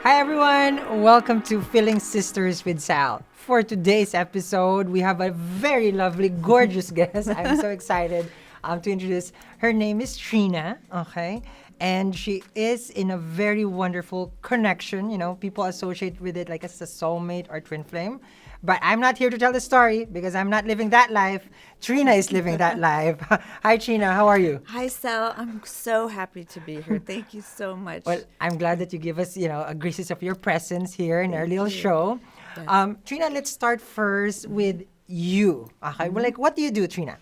Hi everyone, welcome to Filling Sisters with Sal. For today's episode, we have a very lovely, gorgeous guest. I'm so excited to introduce. Her name is Trina, okay? And she is in a very wonderful connection. You know, people associate with it like as a soulmate or twin flame. But I'm not here to tell the story because I'm not living that life. Trina is living that life. Hi, Trina. How are you? Hi, Sal. I'm so happy to be here. Thank you so much. Well, I'm glad that you give us, a graces of your presence here in our Thank little you. show. Yes. Trina, let's start first with you. Okay. Well, what do you do, Trina?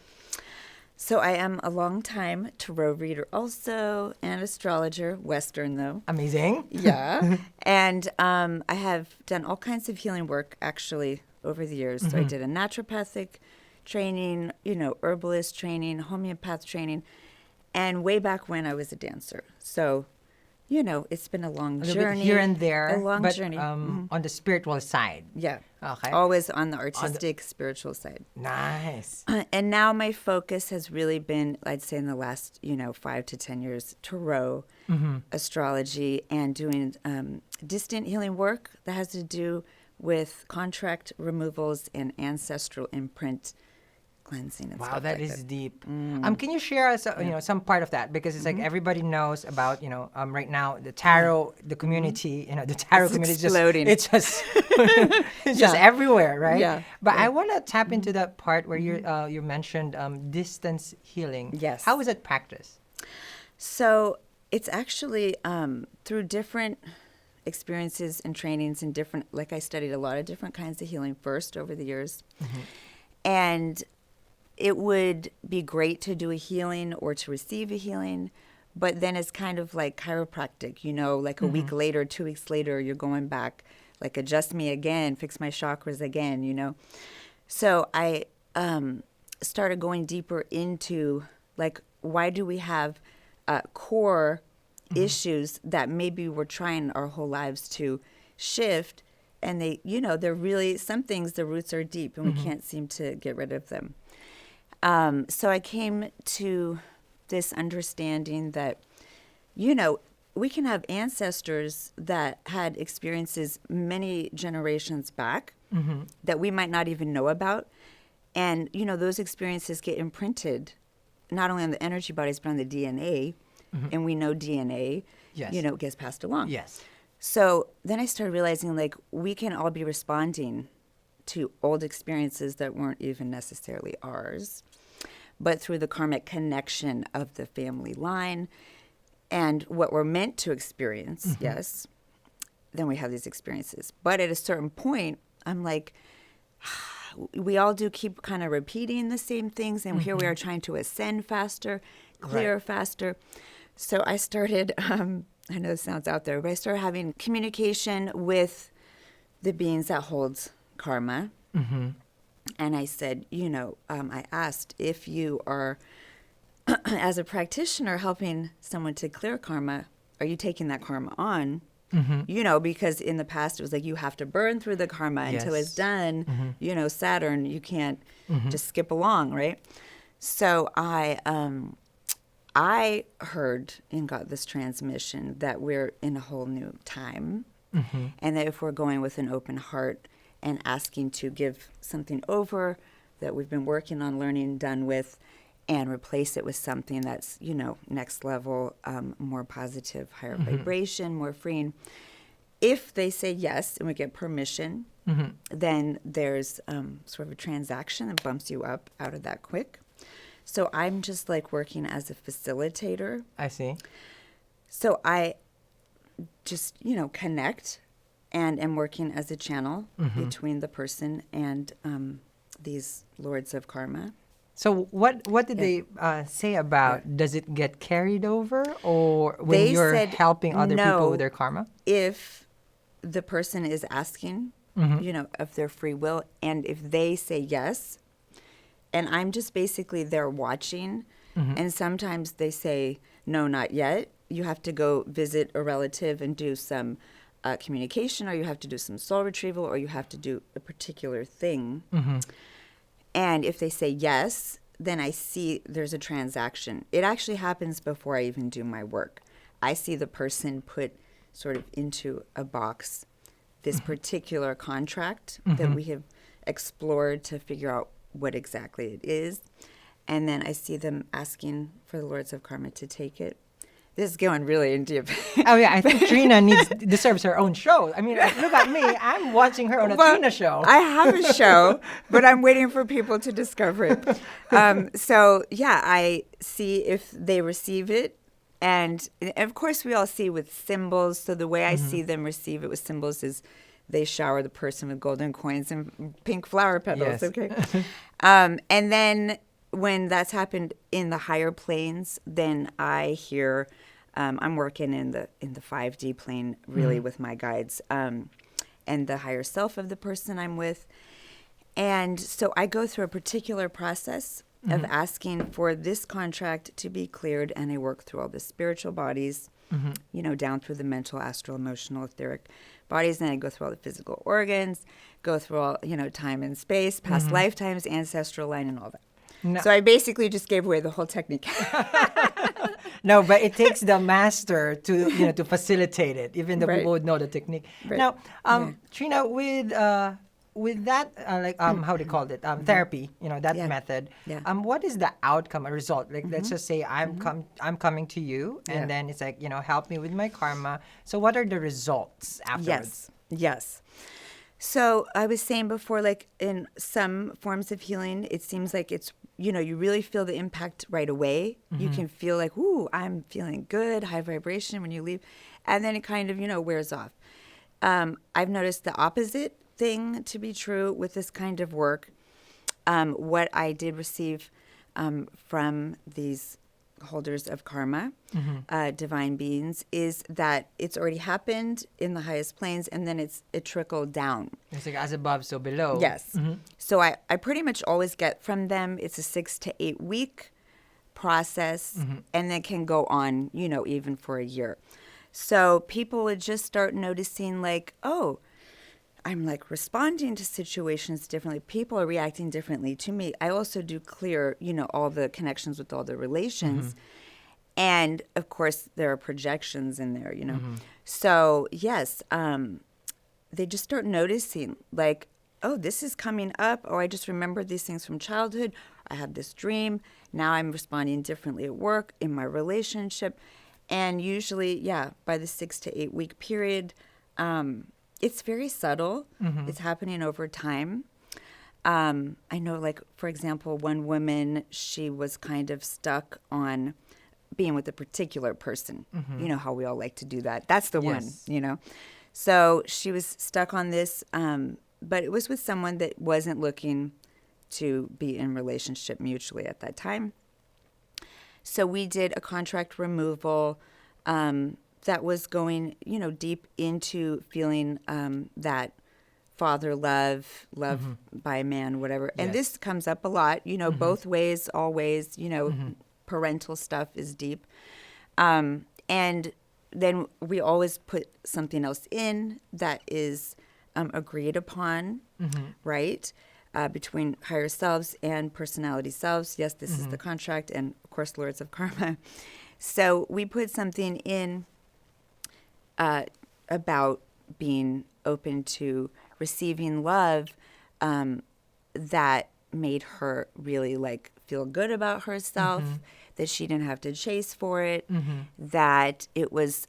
So I am a long-time tarot reader also, and astrologer, Western though. Amazing. Yeah. And I have done all kinds of healing work actually over the years. So I did a naturopathic training, herbalist training, homeopath training, and way back when I was a dancer. So, it's been a long A little bit journey. here and there, A long but journey. on the spiritual side. Yeah. Okay. Always on the artistic, spiritual side. Nice. And now my focus has really been, I'd say, in the last, 5 to 10 years, tarot, astrology, and doing distant healing work that has to do with contract removals and ancestral imprint cleansing and Wow, stuff that like is that. deep. Can you share us, some part of that because it's like Mm-hmm. everybody knows about, right now the tarot, the community, the tarot It's community exploding. it's just Yeah. everywhere, right? Yeah. But I Yeah. want to tap into that part where you mentioned distance healing. Yes. How is it practiced? So it's actually through different experiences and trainings and different, like I studied a lot of different kinds of healing first over the years. And it would be great to do a healing or to receive a healing, but then it's kind of like chiropractic, like a week later, 2 weeks later, you're going back, like adjust me again, fix my chakras again. So I started going deeper into like, why do we have core issues that maybe we're trying our whole lives to shift, and they're really, some things, the roots are deep and we can't seem to get rid of them. So I came to this understanding that, we can have ancestors that had experiences many generations back that we might not even know about. And, those experiences get imprinted not only on the energy bodies, but on the DNA. And we know DNA, Yes. Gets passed along. Yes. So then I started realizing, like, we can all be responding to old experiences that weren't even necessarily ours, but through the karmic connection of the family line and what we're meant to experience, yes, then we have these experiences. But at a certain point, I'm like, we all do keep kind of repeating the same things, and here we are trying to ascend faster, clear Right. faster. So I started, I know this sounds out there, but I started having communication with the beings that hold karma. And I said, I asked if you are, as a practitioner, helping someone to clear karma, are you taking that karma on? Because in the past it was like you have to burn through the karma until it's Yes. done. Saturn, you can't just skip along, right? So I heard and got this transmission that we're in a whole new time, and that if we're going with an open heart and asking to give something over that we've been working on, learning, done with, and replace it with something that's, next level, more positive, higher vibration, more freeing. If they say yes and we get permission, then there's sort of a transaction that bumps you up out of that quick. So I'm just like working as a facilitator. I see. So I just, connect and am working as a channel between the person and these lords of karma. So what did they say about, does it get carried over or when They you're said helping other people no with their karma? if the person is asking, of their free will, and if they say yes, and I'm just basically there watching, and sometimes they say, no, not yet. You have to go visit a relative and do some communication, or you have to do some soul retrieval, or you have to do a particular thing. And if they say yes, then I see there's a transaction. It actually happens before I even do my work. I see the person put sort of into a box this particular contract that we have explored to figure out what exactly it is. And then I see them asking for the Lords of Karma to take it. This is going really in deep. Oh yeah, I think Trina deserves her own show. I mean, look at me. I'm watching her on a Trina show. I have a show, but I'm waiting for people to discover it. So yeah, I see if they receive it. And of course, we all see with symbols. So the way I see them receive it with symbols is they shower the person with golden coins and pink flower petals. Yes. Okay. And then when that's happened in the higher planes, then I hear I'm working in the 5D plane really with my guides and the higher self of the person I'm with. And so I go through a particular process of asking for this contract to be cleared, and I work through all the spiritual bodies, you know, down through the mental, astral, emotional, etheric bodies, and I go through all the physical organs, go through all, you know, time and space, past lifetimes, ancestral line, and all that. No. So I basically just gave away the whole technique. No, but it takes the master to to facilitate it, even though Right. people would know the technique. Right. Now, Yeah. Trina, with that how do you call it therapy, that Yeah. method. Yeah. What is the outcome or result? Like let's just say I'm coming to you, and Yeah. then it's like help me with my karma. So what are the results afterwards? Yes. So I was saying before, like in some forms of healing, it seems like it's, you really feel the impact right away. You can feel like, ooh, I'm feeling good, high vibration when you leave. And then it kind of, wears off. I've noticed the opposite thing to be true with this kind of work. What I did receive from these holders of karma, divine beings, is that it's already happened in the highest planes, and then it trickled down. It's like as above, so below. Yes. So I pretty much always get from them, it's a 6 to 8 week process, and then can go on, even for a year. So people would just start noticing like, oh, I'm like responding to situations differently. People are reacting differently to me. I also do clear, all the connections with all the relations. And of course, there are projections in there, So, yes, they just start noticing like, oh, this is coming up. Oh, I just remembered these things from childhood. I had this dream. Now I'm responding differently at work, in my relationship. And usually, by the 6 to 8 week period, it's very subtle. It's happening over time. I know, like, for example, one woman, she was kind of stuck on being with a particular person. You know how we all like to do that. That's the Yes. one, So she was stuck on this, but it was with someone that wasn't looking to be in relationship mutually at that time. So we did a contract removal that was going, deep into feeling that father love by a man, whatever. And Yes. this comes up a lot, both ways, always, parental stuff is deep. And then we always put something else in that is agreed upon, right? Between higher selves and personality selves. Yes, this is the contract, and of course, Lords of Karma. So we put something in about being open to receiving love that made her really like feel good about herself, that she didn't have to chase for it, that it was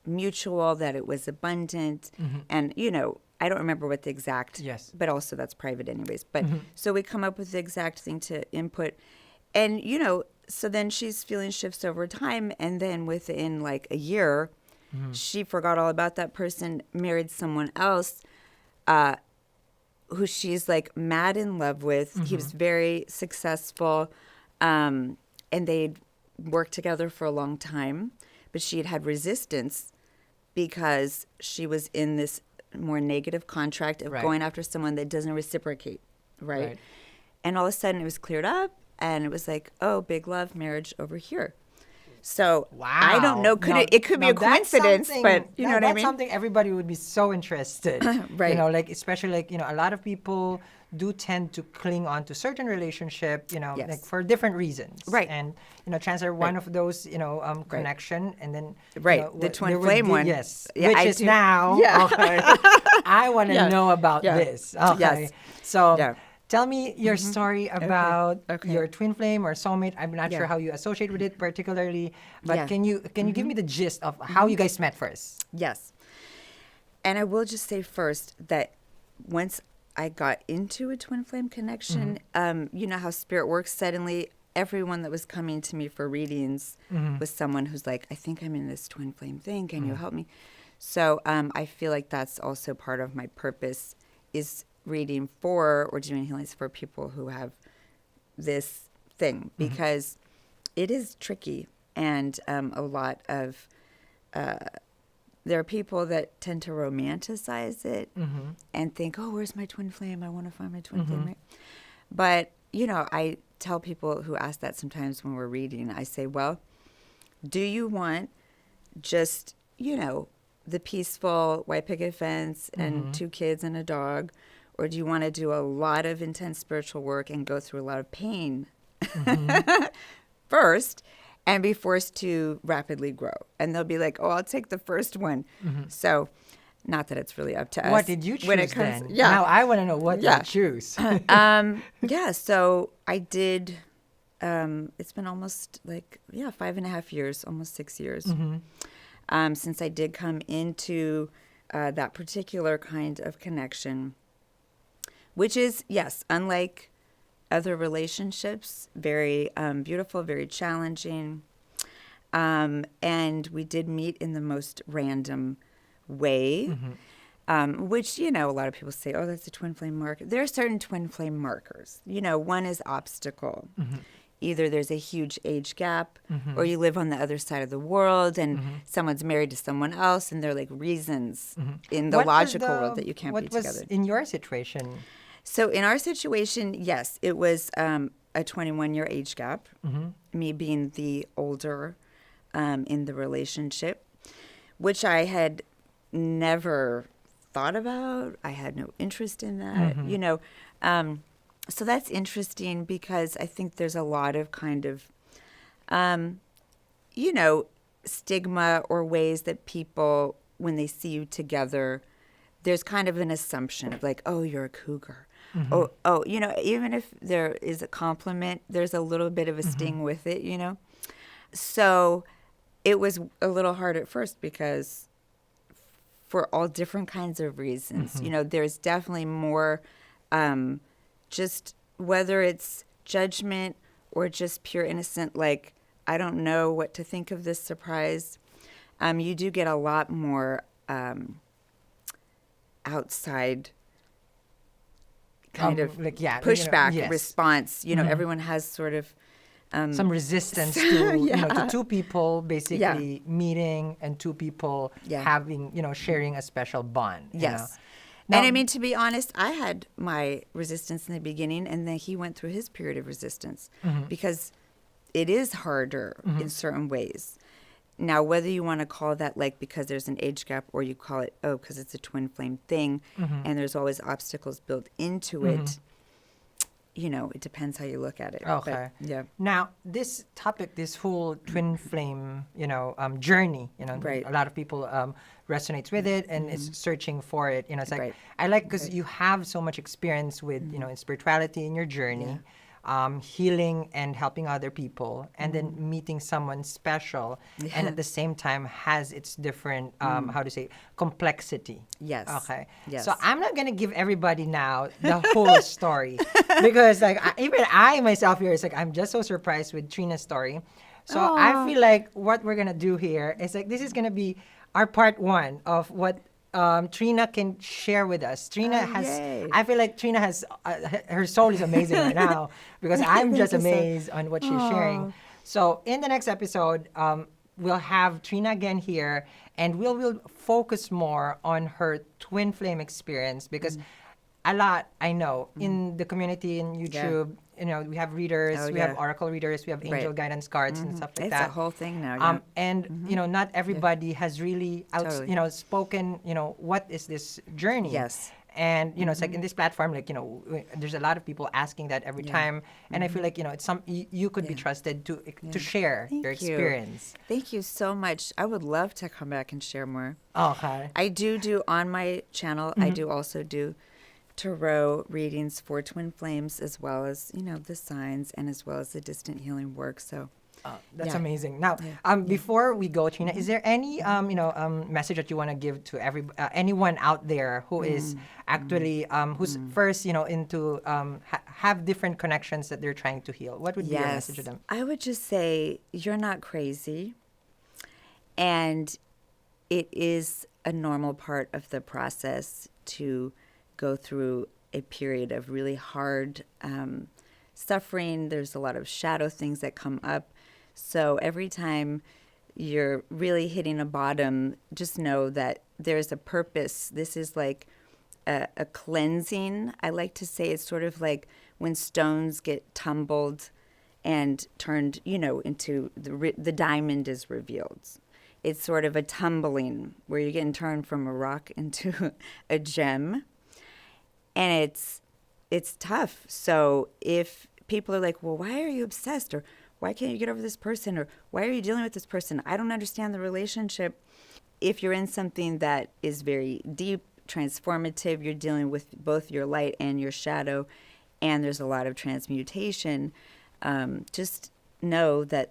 mutual, that it was abundant, and I don't remember what the exact, Yes. but also that's private anyways. But so we come up with the exact thing to input, and so then she's feeling shifts over time, and then within like a year, she forgot all about that person, married someone else, who she's like mad in love with. He was very successful, and they'd worked together for a long time, but she had resistance because she was in this more negative contract of Right. going after someone that doesn't reciprocate, right? And all of a sudden it was cleared up, and it was like, oh, big love marriage over here. So Wow. I don't know. It could be a that's coincidence, something- but you know what I that's mean? something everybody would be so interested. Right. Like especially like, a lot of people do tend to cling on to certain relationship, Yes. like for different reasons. Right. And, trans are one Right. of those, connection. And then, Right. The twin flame one. Yes. Yeah, which I is do. now, Yeah. okay. I want to Yeah. know about Yeah. this. Okay. Yes. So Yeah. tell me your story about Okay. your twin flame or soulmate. I'm not Yeah. sure how you associate with it particularly, but Yeah. can you give me the gist of how you guys met first? Yes. And I will just say first that once I got into a twin flame connection, you know how spirit works. Suddenly, everyone that was coming to me for readings was someone who's like, I think I'm in this twin flame thing. Can you help me? So I feel like that's also part of my purpose is reading for or doing healings for people who have this thing because it is tricky and a lot of there are people that tend to romanticize it and think, oh, where's my twin flame? I want to find my twin flame. Right? But, I tell people who ask that sometimes when we're reading, I say, well, do you want just, the peaceful white picket fence and 2 kids and a dog? Or do you want to do a lot of intense spiritual work and go through a lot of pain first and be forced to rapidly grow? And they'll be like, oh, I'll take the first one. So not that it's really up to us. What did you choose when it comes, then? Yeah. Now I want to know what you choose. Yeah, so I did, it's been almost 5.5 years, almost 6 years since I did come into that particular kind of connection, which is, yes, unlike other relationships, very beautiful, very challenging. And we did meet in the most random way, which, a lot of people say, oh, that's a twin flame marker. There are certain twin flame markers. One is obstacle. Either there's a huge age gap or you live on the other side of the world and someone's married to someone else and they're like reasons in the logical world that you can't be together. What was in your situation? So in our situation, yes, it was a 21-year age gap, me being the older in the relationship, which I had never thought about. I had no interest in that, so that's interesting because I think there's a lot of kind of, stigma or ways that people, when they see you together, there's kind of an assumption of like, oh, you're a cougar. Oh, even if there is a compliment, there's a little bit of a sting with it, So it was a little hard at first because for all different kinds of reasons, there's definitely more just whether it's judgment or just pure innocent, like, I don't know what to think of this surprise. You do get a lot more outside kind of pushback response. Everyone has sort of some resistance to to 2 people basically meeting and 2 people having sharing a special bond. Yes. Now, And I mean, to be honest, I had my resistance in the beginning, and then he went through his period of resistance because it is harder in certain ways. Now, whether you want to call that like because there's an age gap or you call it, oh, because it's a twin flame thing and there's always obstacles built into it, it depends how you look at it. Okay. But, yeah. Now, this topic, this whole twin flame, journey, Right. a lot of people resonates with it and is searching for it. It's like, Right. I like because you have so much experience with, in spirituality in your journey. Healing and helping other people, and then meeting someone special, and at the same time has its different, complexity. Yes. Okay. Yes. So I'm not gonna give everybody now the whole story because, like, even I myself here is like I'm just so surprised with Trina's story. So I feel like what we're gonna do here is like this is gonna be our part 1 of what Trina can share with us. Trina has, yay. I feel like Trina has, her soul is amazing right now because I'm just amazed on what she's sharing. So in the next episode, we'll have Trina again here and we'll focus more on her twin flame experience because a lot, I know, in the community in YouTube, we have readers, we have oracle readers, we have angel guidance cards and stuff like that. It's a whole thing now. And not everybody has really spoken, what is this journey? Yes. And it's like in this platform, like there's a lot of people asking that every time, and I feel like it's some you could be trusted to share Thank your you. experience. Thank you so much. I would love to come back and share more. Okay. I do on my channel. I do also do tarot readings for twin flames, as well as the signs, and as well as the distant healing work. So That's Yeah. amazing. Now, before we go, Trina, is there any message that you want to give to anyone out there who is actually who's first into have different connections that they're trying to heal? What would be your message to them? I would just say you're not crazy, and it is a normal part of the process to go through a period of really hard suffering. There's a lot of shadow things that come up. So every time you're really hitting a bottom, just know that there's a purpose. This is like a cleansing. I like to say it's sort of like when stones get tumbled and turned, into the diamond is revealed. It's sort of a tumbling where you're getting turned from a rock into a gem. And it's tough. So if people are like, well, why are you obsessed? Or why can't you get over this person? Or why are you dealing with this person? I don't understand the relationship. If you're in something that is very deep, transformative, you're dealing with both your light and your shadow, and there's a lot of transmutation, just know that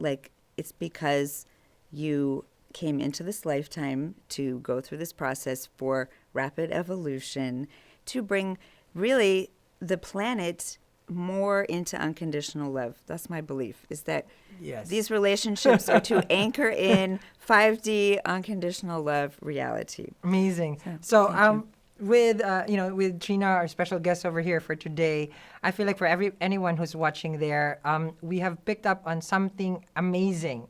it's because you came into this lifetime to go through this process for rapid evolution, to bring really the planet more into unconditional love. That's my belief, is that these relationships are to anchor in 5D unconditional love reality. Amazing. So with with Trina, our special guest over here for today, I feel like for anyone who's watching there, we have picked up on something amazing,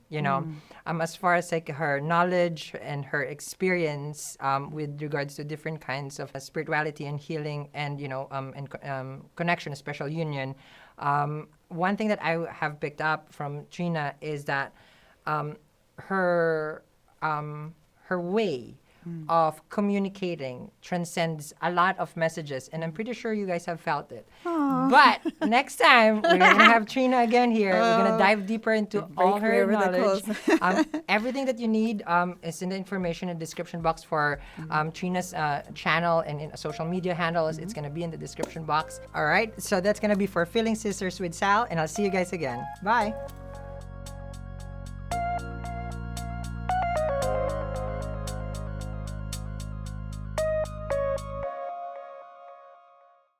as far as like her knowledge and her experience with regards to different kinds of spirituality and healing and connection, special union. One thing that I have picked up from Trina is that her way of communicating transcends a lot of messages, and I'm pretty sure you guys have felt it. Aww. But next time we're gonna have Trina again here. We're gonna dive deeper into all her knowledge. Everything that you need is in the information in the description box for Trina's channel and in social media handles. It's gonna be in the description box. All right, so that's gonna be for Feeling Sisters with Sal, and I'll see you guys again. Bye.